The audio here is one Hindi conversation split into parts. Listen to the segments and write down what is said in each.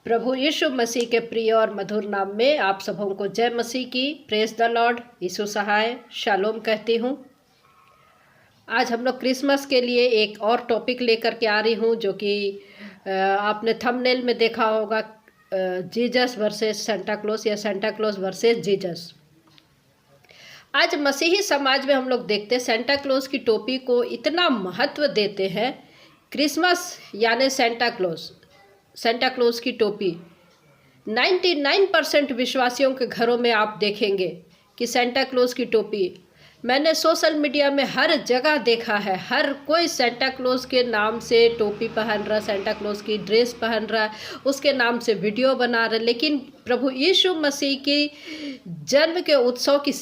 प्रभु यीशु मसीह के प्रिय और मधुर नाम में आप सबों को जय मसीह की। Praise the lord. यीशु सहाय शालोम कहती हूँ। आज हम लोग क्रिसमस के लिए एक और टॉपिक लेकर के आ रही हूँ, जो कि आपने थंबनेल में देखा होगा, जीसस वर्सेस सेंटा क्लॉज या सेंटा क्लॉज वर्सेस जीसस। आज मसीही समाज में हम लोग देखते हैं सेंटा क्लॉज की टोपी को इतना महत्व देते हैं। क्रिसमस यानी सेंटा क्लॉज की टोपी 99% विश्वासियों के घरों में आप देखेंगे कि सेंटा क्लॉज की टोपी। मैंने सोशल मीडिया में हर जगह देखा है, हर कोई सेंटा क्लॉज के नाम से टोपी पहन रहा, सेंटा क्लॉज की ड्रेस पहन रहा है, उसके नाम से वीडियो बना रहा है। लेकिन प्रभु यीशु मसीह की जन्म के उत्सव की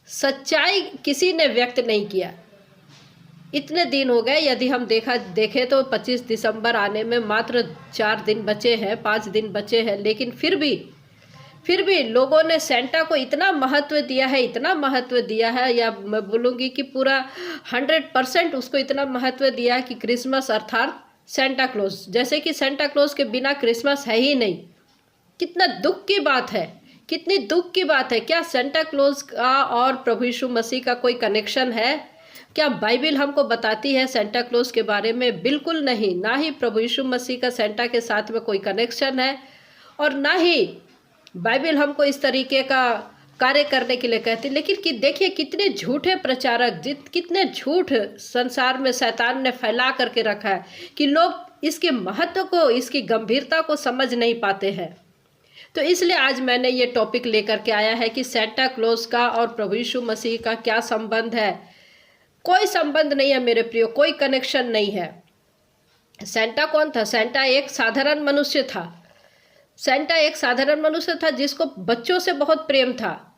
सच्चाई किसी ने व्यक्त नहीं किया। इतने दिन हो गए, यदि हम देखें तो 25 दिसंबर आने में मात्र 4 दिन बचे हैं, 5 दिन बचे हैं, लेकिन फिर भी लोगों ने सेंटा को इतना महत्व दिया है, या मैं बोलूँगी कि पूरा 100% उसको इतना महत्व दिया है कि क्रिसमस अर्थात सेंटा क्लॉज, जैसे कि सेंटा क्लॉज के बिना क्रिसमस है ही नहीं। कितना दुख की बात है, कितनी दुख की बात है। क्या सेंटा क्लॉज का और प्रभु यीशु मसीह का कोई कनेक्शन है? क्या बाइबिल हमको बताती है सेंटा क्लॉज के बारे में? बिल्कुल नहीं। ना ही प्रभु यीशु मसीह का सेंटा के साथ में कोई कनेक्शन है, और ना ही बाइबिल हमको इस तरीके का कार्य करने के लिए कहती। लेकिन कि देखिए कितने झूठे प्रचारक, कितने झूठ संसार में शैतान ने फैला करके रखा है कि लोग इसके महत्व को, इसकी गंभीरता को समझ नहीं पाते हैं। तो इसलिए आज मैंने ये टॉपिक लेकर के आया है कि सेंटा क्लॉज का और प्रभु यीशु मसीह का क्या संबंध है। कोई संबंध नहीं है मेरे प्रियो, कोई कनेक्शन नहीं है। सेंटा कौन था? सेंटा एक साधारण मनुष्य था। सेंटा एक साधारण मनुष्य था जिसको बच्चों से बहुत प्रेम था,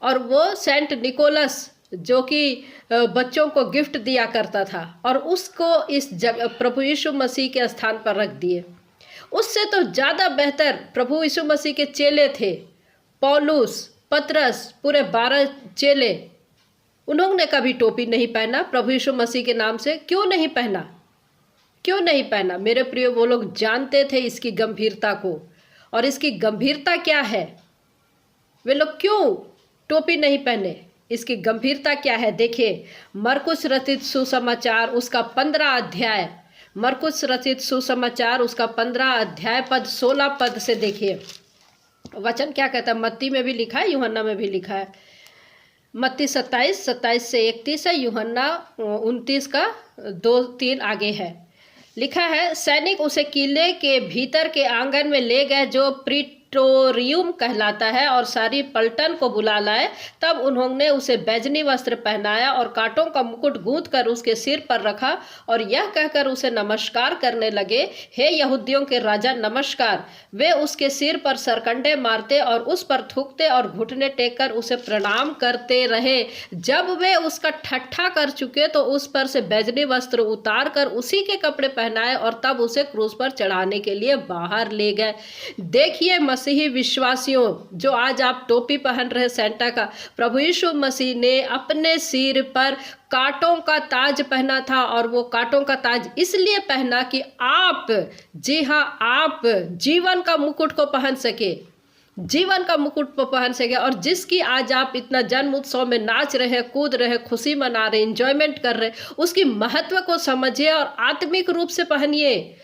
और वो सेंट निकोलस जो कि बच्चों को गिफ्ट दिया करता था, और उसको इस प्रभु यीशु मसीह के स्थान पर रख दिए। उससे तो ज़्यादा बेहतर प्रभु यीशु मसीह के चेले थे, पौलुस, पतरस, पूरे 12 चेले। उन्होंने कभी टोपी नहीं पहना प्रभु यीशु मसीह के नाम से। क्यों नहीं पहना मेरे प्रियो? वो लोग जानते थे इसकी गंभीरता को, और इसकी गंभीरता क्या है। वे लोग क्यों टोपी नहीं पहने? इसकी गंभीरता क्या है? देखिए, मरकुस रचित सुसमाचार उसका 15 अध्याय, मरकुस रचित सुसमाचार उसका 15 अध्याय पद 16 पद से देखिए वचन क्या कहता है। मत्ती में भी लिखा है, यूहन्ना में भी लिखा है। मत्ती 27 से 31 है, यूहन्ना 29 का 2-3 आगे है। लिखा है, सैनिक उसे किले के भीतर के आंगन में ले गए जो प्रीटोरियम कहलाता है, और सारी पलटन को बुला लाए। तब उन्होंने उसे बैजनी वस्त्र पहनाया और कांटों का मुकुट गूंथ कर उसके सिर पर रखा, और यह कहकर उसे नमस्कार करने लगे, हे यहूदियों के राजा नमस्कार। वे उसके सिर पर सरकंडे मारते और उस पर थूकते और घुटने टेक कर उसे प्रणाम करते रहे। जब वे उसका ठट्ठा कर चुके तो उस पर से बैजनी वस्त्र उतार कर उसी के कपड़े पहनाए, और तब उसे क्रूस पर चढ़ाने के लिए बाहर ले गए। देखिए मसीही विश्वासियों, जो आज आप टोपी पहन रहे सेंटा का, प्रभु यीशु मसीह ने अपने सिर पर कांटों का ताज पहना था, और वो कांटों का ताज इसलिए पहना कि आप, जी हाँ, आप जीवन का मुकुट को पहन सके, और जिसकी आज आप इतना जन्म उत्सव में नाच रहे, कूद रहे, खुशी मना रहे, एंजॉयमेंट कर रहे, उसकी महत्व को समझिए और आत्मिक रूप से पहनिए,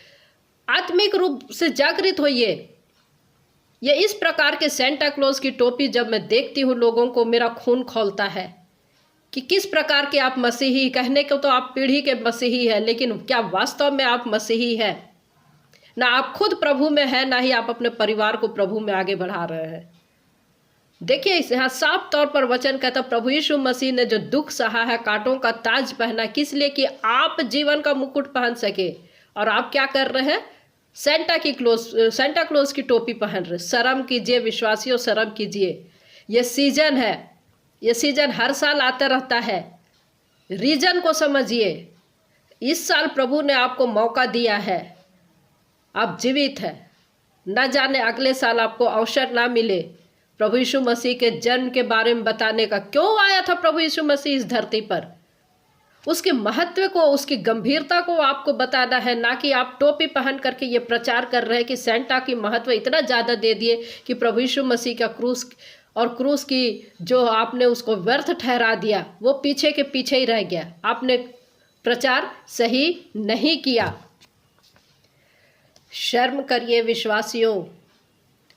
आत्मिक रूप से जागृत होइए। ये इस प्रकार के सेंटा क्लॉज की टोपी जब मैं देखती हूँ, लोगों को मेरा खून खौलता है कि किस प्रकार के आप मसीही। कहने को तो आप पीढ़ी के मसीही हैं, लेकिन क्या वास्तव में आप मसीही हैं? ना आप खुद प्रभु में हैं, ना ही आप अपने परिवार को प्रभु में आगे बढ़ा रहे हैं। देखिए, यहाँ साफ तौर पर वचन कहता, प्रभु यीशु मसीह ने जो दुख सहा है, कांटों का ताज पहना, किस लिए? कि आप जीवन का मुकुट पहन सके। और आप क्या कर रहे हैं? सेंटा क्लॉज की टोपी पहन रहे। शर्म कीजिए विश्वासियों, शर्म कीजिए। ये सीजन है, ये सीजन हर साल आता रहता है। रीजन को समझिए। इस साल प्रभु ने आपको मौका दिया है, आप जीवित हैं। न जाने अगले साल आपको अवसर ना मिले प्रभु यीशु मसीह के जन्म के बारे में बताने का। क्यों आया था प्रभु यीशु मसीह इस धरती पर? उसके महत्व को, उसकी गंभीरता को आपको बताना है, ना कि आप टोपी पहन करके ये प्रचार कर रहे हैं कि सेंटा की महत्व इतना ज़्यादा दे दिए कि प्रभु यीशु मसीह का क्रूस और क्रूस की जो आपने उसको व्यर्थ ठहरा दिया, वो पीछे के पीछे ही रह गया। आपने प्रचार सही नहीं किया। शर्म करिए विश्वासियों।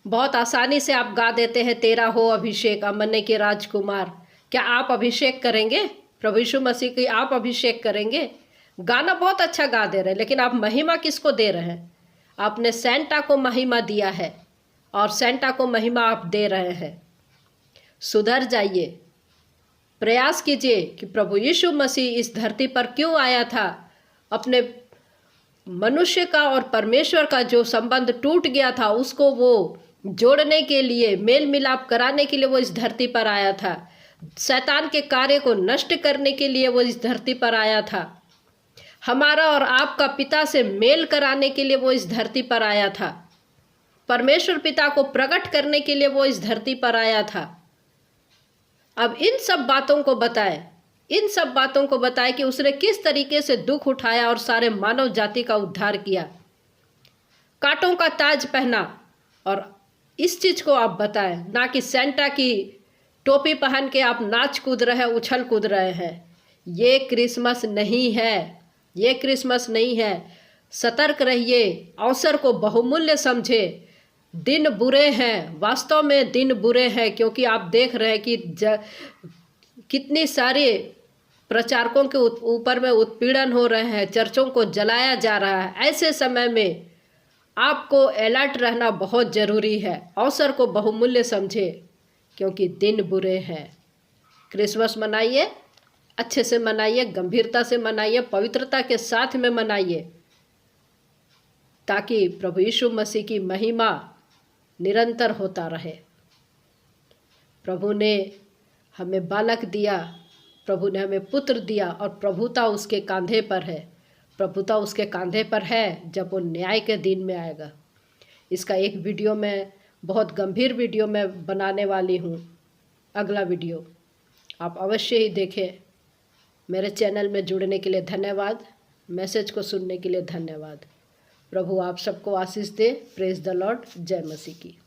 बहुत आसानी से आप गा देते हैं, तेरा हो अभिषेक अमने के राजकुमार। क्या आप अभिषेक करेंगे प्रभु यीशु मसीह की? आप अभिषेक करेंगे? गाना बहुत अच्छा गा दे रहे हैं, लेकिन आप महिमा किसको दे रहे हैं? आपने सेंटा को महिमा दिया है और सेंटा को महिमा आप दे रहे हैं। सुधर जाइए। प्रयास कीजिए कि प्रभु यीशु मसीह इस धरती पर क्यों आया था। अपने मनुष्य का और परमेश्वर का जो संबंध टूट गया था, उसको वो जोड़ने के लिए, मेल मिलाप कराने के लिए वो इस धरती पर आया था। शैतान के कार्य को नष्ट करने के लिए वो इस धरती पर आया था। हमारा और आपका पिता से मेल कराने के लिए वो इस धरती पर आया था। परमेश्वर पिता को प्रकट करने के लिए वो इस धरती पर आया था। अब इन सब बातों को बताए कि उसने किस तरीके से दुख उठाया और सारे मानव जाति का उद्धार किया, कांटों का ताज पहना। और इस चीज को आप बताएं, ना कि सेंटा की टोपी पहन के आप नाच कूद रहे हैं, उछल कूद रहे हैं। ये क्रिसमस नहीं है, ये क्रिसमस नहीं है। सतर्क रहिए, अवसर को बहुमूल्य समझे। दिन बुरे हैं, वास्तव में दिन बुरे हैं, क्योंकि आप देख रहे हैं कि कितनी सारे प्रचारकों के ऊपर में उत्पीड़न हो रहे हैं, चर्चों को जलाया जा रहा है। ऐसे समय में आपको अलर्ट रहना बहुत ज़रूरी है। अवसर को बहुमूल्य समझे, क्योंकि दिन बुरे हैं। क्रिसमस मनाइए, अच्छे से मनाइए, गंभीरता से मनाइए, पवित्रता के साथ में मनाइए, ताकि प्रभु यीशु मसीह की महिमा निरंतर होता रहे। प्रभु ने हमें बालक दिया, प्रभु ने हमें पुत्र दिया, और प्रभुता उसके कांधे पर है। प्रभुता उसके कांधे पर है जब वो न्याय के दिन में आएगा। इसका एक वीडियो मैं, बहुत गंभीर वीडियो मैं बनाने वाली हूँ। अगला वीडियो आप अवश्य ही देखें। मेरे चैनल में जुड़ने के लिए धन्यवाद। मैसेज को सुनने के लिए धन्यवाद। प्रभु आप सबको आशीष दे। Praise the lord. जय मसीह की।